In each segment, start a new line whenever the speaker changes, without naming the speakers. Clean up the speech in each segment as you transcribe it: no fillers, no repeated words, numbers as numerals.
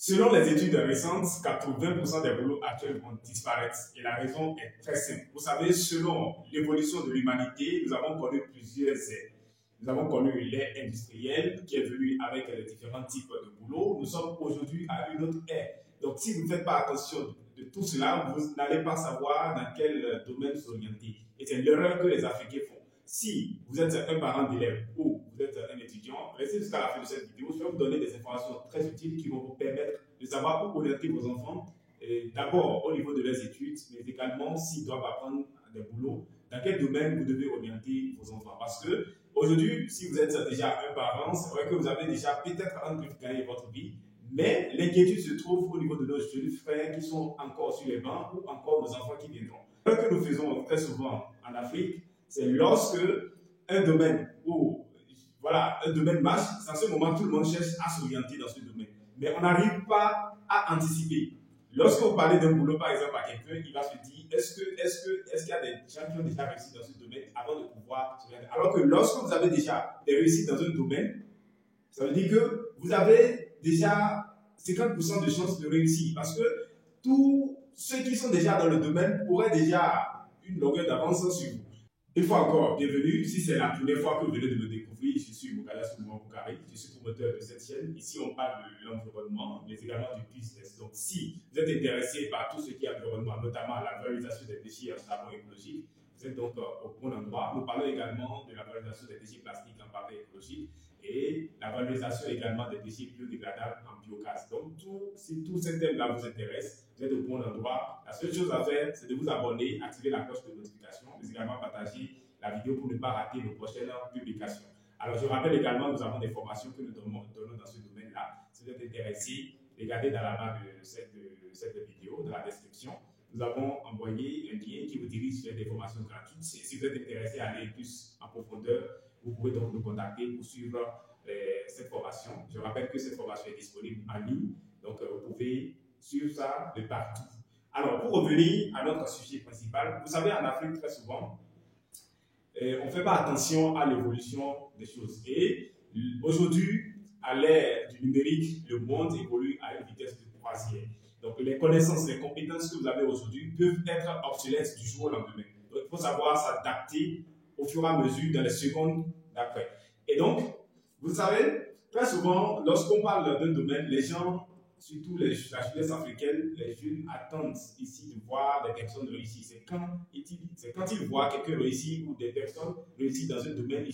Selon les études récentes, 80% des boulots actuels vont disparaître et la raison est très simple. Vous savez, selon l'évolution de l'humanité, nous avons connu plusieurs ères. Nous avons connu l'ère industrielle qui est venue avec les différents types de boulots. Nous sommes aujourd'hui à une autre ère. Donc, si vous ne faites pas attention de tout cela, vous n'allez pas savoir dans quel domaine s'orienter. Et c'est l'erreur que les Africains font. Si vous êtes un parent d'élève ou vous êtes un étudiant, restez jusqu'à la fin de cette vidéo. Je vais vous donner des informations très utiles qui vont vous permettre de savoir où orienter vos enfants. D'abord au niveau de leurs études, mais également s'ils doivent apprendre des boulots, dans quel domaine vous devez orienter vos enfants. Parce que aujourd'hui, si vous êtes déjà un parent, c'est vrai que vous avez déjà peut-être gagné votre vie, mais l'inquiétude se trouve au niveau de nos jeunes frères qui sont encore sur les bancs ou encore nos enfants qui viendront. Ce que nous faisons très souvent en Afrique, c'est lorsque un domaine un domaine marche, c'est en ce moment que tout le monde cherche à s'orienter dans ce domaine. Mais on n'arrive pas à anticiper. Lorsque vous parlez d'un boulot, par exemple, à quelqu'un, il va se dire, est-ce qu'il y a des gens qui ont déjà réussi dans ce domaine avant de pouvoir s'orienter? Alors que lorsque vous avez déjà des réussites dans un domaine, ça veut dire que vous avez déjà 50% de chances de réussir. Parce que tous ceux qui sont déjà dans le domaine auraient déjà une longueur d'avance sur vous. Une fois encore, bienvenue. Si c'est la première fois que vous venez de me découvrir, je suis Moukala Boukari, je suis promoteur de cette chaîne. Ici, on parle de l'environnement, mais également du business. Donc, si vous êtes intéressé par tout ce qui est environnement, notamment la valorisation des déchets en savon écologique, vous êtes donc au bon endroit. Nous parlons également de la valorisation des déchets plastiques en papier écologique et la valorisation également des déchets biodégradables en biogaz. Donc, si tous ces thèmes-là vous intéressent, vous êtes au bon endroit. La seule chose à faire, c'est de vous abonner, activer la cloche de notification, mais également partager la vidéo pour ne pas rater nos prochaines publications. Alors, je rappelle également, nous avons des formations que nous donnons dans ce domaine-là. Si vous êtes intéressé, regardez dans la barre de cette vidéo, dans la description. Nous avons envoyé un lien qui vous dirige vers des formations gratuites. Si vous êtes intéressé à aller plus en profondeur, vous pouvez donc nous contacter pour suivre cette formation. Je rappelle que cette formation est disponible en ligne, donc vous pouvez suivre ça de partout. Alors, pour revenir à notre sujet principal, vous savez, en Afrique, très souvent, on ne fait pas attention à l'évolution des choses. Et aujourd'hui, à l'ère du numérique, le monde évolue à une vitesse de croisière. Donc, les connaissances, les compétences que vous avez aujourd'hui peuvent être obsolètes du jour au lendemain. Donc, il faut savoir s'adapter au fur et à mesure dans les secondes d'après. Et donc, vous savez, très souvent, lorsqu'on parle d'un domaine, les gens, surtout la jeunesse africaine, les jeunes attendent ici de voir des personnes réussir. C'est quand ils voient quelqu'un réussir ou des personnes réussir dans un domaine,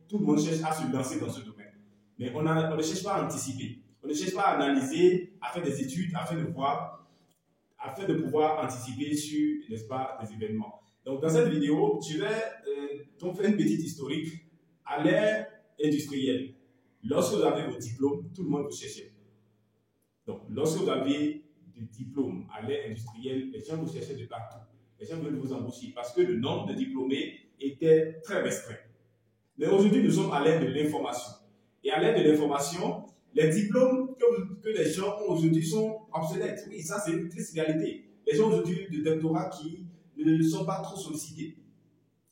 tout le monde cherche à se lancer dans ce domaine. Mais on ne cherche pas à anticiper. On ne cherche pas à analyser, à faire des études, afin de pouvoir anticiper sur, n'est-ce pas, des événements. Donc, dans cette vidéo, je vais donc faire une petite historique à l'ère industrielle. Lorsque vous avez vos diplômes, tout le monde vous cherchait. Donc, lorsque vous avez des diplômes à l'ère industrielle, les gens vous cherchaient de partout. Les gens veulent vous embaucher parce que le nombre de diplômés était très restreint. Mais aujourd'hui, nous sommes à l'ère de l'information. Et à l'ère de l'information, les diplômes que les gens ont aujourd'hui sont obsolètes. Oui, ça c'est une triste réalité. Les gens aujourd'hui de doctorat qui ne sont pas trop sollicités.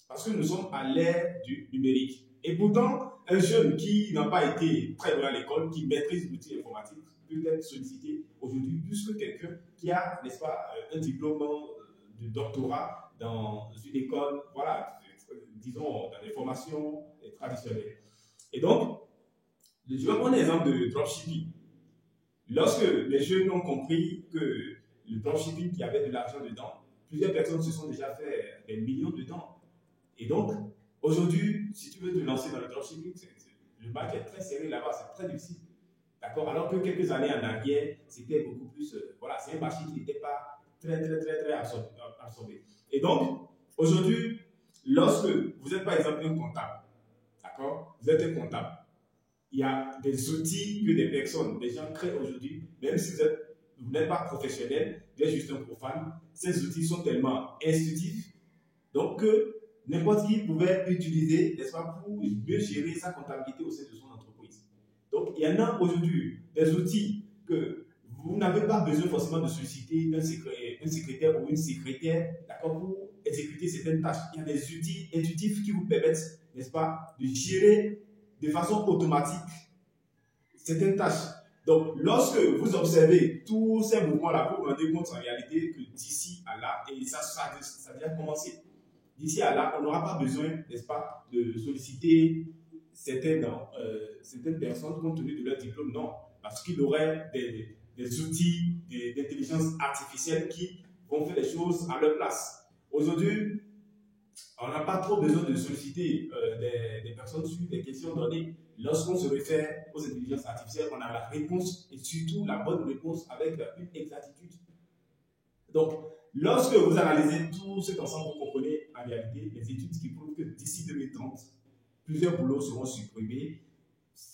Parce que nous sommes à l'ère du numérique. Et pourtant, un jeune qui n'a pas été très loin à l'école, qui maîtrise l'outil informatique, peut être sollicité aujourd'hui plus que quelqu'un qui a, n'est-ce pas, un diplôme de doctorat dans une école, voilà, disons, dans des formations traditionnelles. Et donc, je vais prendre l'exemple de dropshipping. Lorsque les jeunes ont compris que le dropshipping, il y avait de l'argent dedans, plusieurs personnes se sont déjà fait des millions dedans. Et donc, aujourd'hui, si tu veux te lancer dans le dropshipping, le marché est très serré là-bas, c'est très difficile. D'accord? Alors que quelques années en arrière, c'était beaucoup plus. Voilà, c'est un marché qui n'était pas très absorbé. Et donc, aujourd'hui, lorsque vous êtes par exemple un comptable, d'accord? Vous êtes un comptable. Il y a des outils que des personnes, des gens créent aujourd'hui, même si vous n'êtes pas professionnel, vous êtes juste un profane, ces outils sont tellement intuitifs, donc que n'importe qui pouvait utiliser, n'est-ce pas, pour mieux gérer sa comptabilité au sein de son entreprise. Donc, il y en a aujourd'hui des outils que vous n'avez pas besoin forcément de solliciter un secrétaire ou une secrétaire, d'accord, pour exécuter certaines tâches. Il y a des outils intuitifs qui vous permettent, n'est-ce pas, de gérer de façon automatique certaines tâches. Donc, lorsque vous observez tous ces mouvements-là, vous vous rendez compte en réalité que d'ici à là, et ça a déjà commencé, d'ici à là, on n'aura pas besoin, n'est-ce pas, de solliciter certaines personnes compte tenu de leur diplôme, non. Parce qu'il y aurait des outils d'intelligence artificielle qui vont faire les choses à leur place. Aujourd'hui, on n'a pas trop besoin de solliciter des personnes sur des questions données. Lorsqu'on se réfère aux intelligences artificielles, on a la réponse et surtout la bonne réponse avec une exactitude. Donc, lorsque vous analysez tout cet ensemble, vous comprenez en réalité les études qui prouvent que d'ici 2030, plusieurs boulots seront supprimés.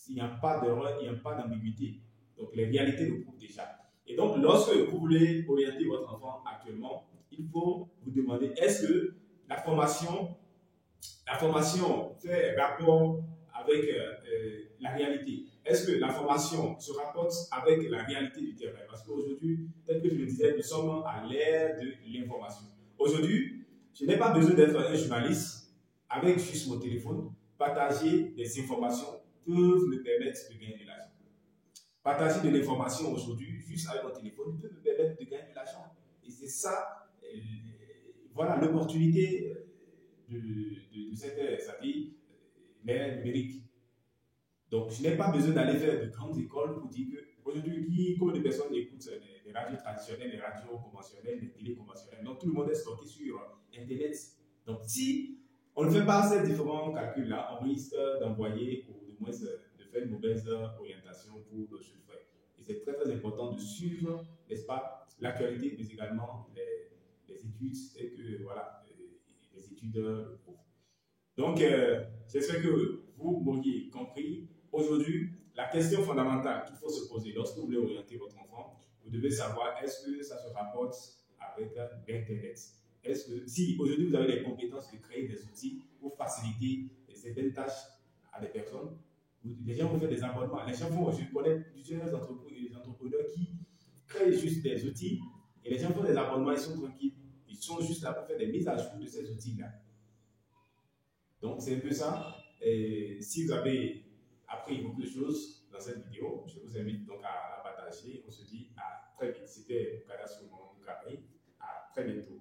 Il n'y a pas d'erreur, il n'y a pas d'ambiguïté. Donc, les réalités le prouvent déjà. Et donc, lorsque vous voulez orienter votre enfant actuellement, il faut vous demander, est-ce que la formation fait rapport avec la réalité? Est-ce que la formation se rapporte avec la réalité du terrain? Parce qu'aujourd'hui, tel que je le disais, nous sommes à l'ère de l'information. Aujourd'hui, je n'ai pas besoin d'être un journaliste. Avec juste mon téléphone, partager des informations peuvent me permettre de gagner de l'argent. Partager de l'information aujourd'hui, juste avec mon téléphone, peut me permettre de gagner de l'argent. Et c'est ça, voilà l'opportunité de cette satellite, l'ère numérique. Donc, je n'ai pas besoin d'aller faire de grandes écoles pour dire qu'aujourd'hui, combien de personnes écoutent les radios traditionnelles, les radios conventionnelles, les télés conventionnelles. Donc, tout le monde est stocké sur Internet. Donc, si on ne fait pas ces différents calculs-là, on risque d'envoyer ou de moins de faire une mauvaise orientation pour le chiffre. Et c'est très, très important de suivre, n'est-ce pas, l'actualité, mais également les études et que, voilà, les études le prouvent. Donc, j'espère que vous m'auriez compris. Aujourd'hui, la question fondamentale qu'il faut se poser lorsque vous voulez orienter votre enfant, vous devez savoir est-ce que ça se rapporte avec l'Internet. Est-ce que si aujourd'hui vous avez les compétences de créer des outils pour faciliter certaines tâches à des personnes, les gens vont faire des abonnements. Les gens vont, je connais plusieurs entrepreneurs qui créent juste des outils et les gens font des abonnements, ils sont tranquilles. Ils sont juste là pour faire des mises à jour de ces outils-là. Donc, c'est un peu ça. Et si vous avez appris beaucoup de choses dans cette vidéo, je vous invite donc à la partager. On se dit à très vite. C'était Kada Soumon Carré. À très bientôt.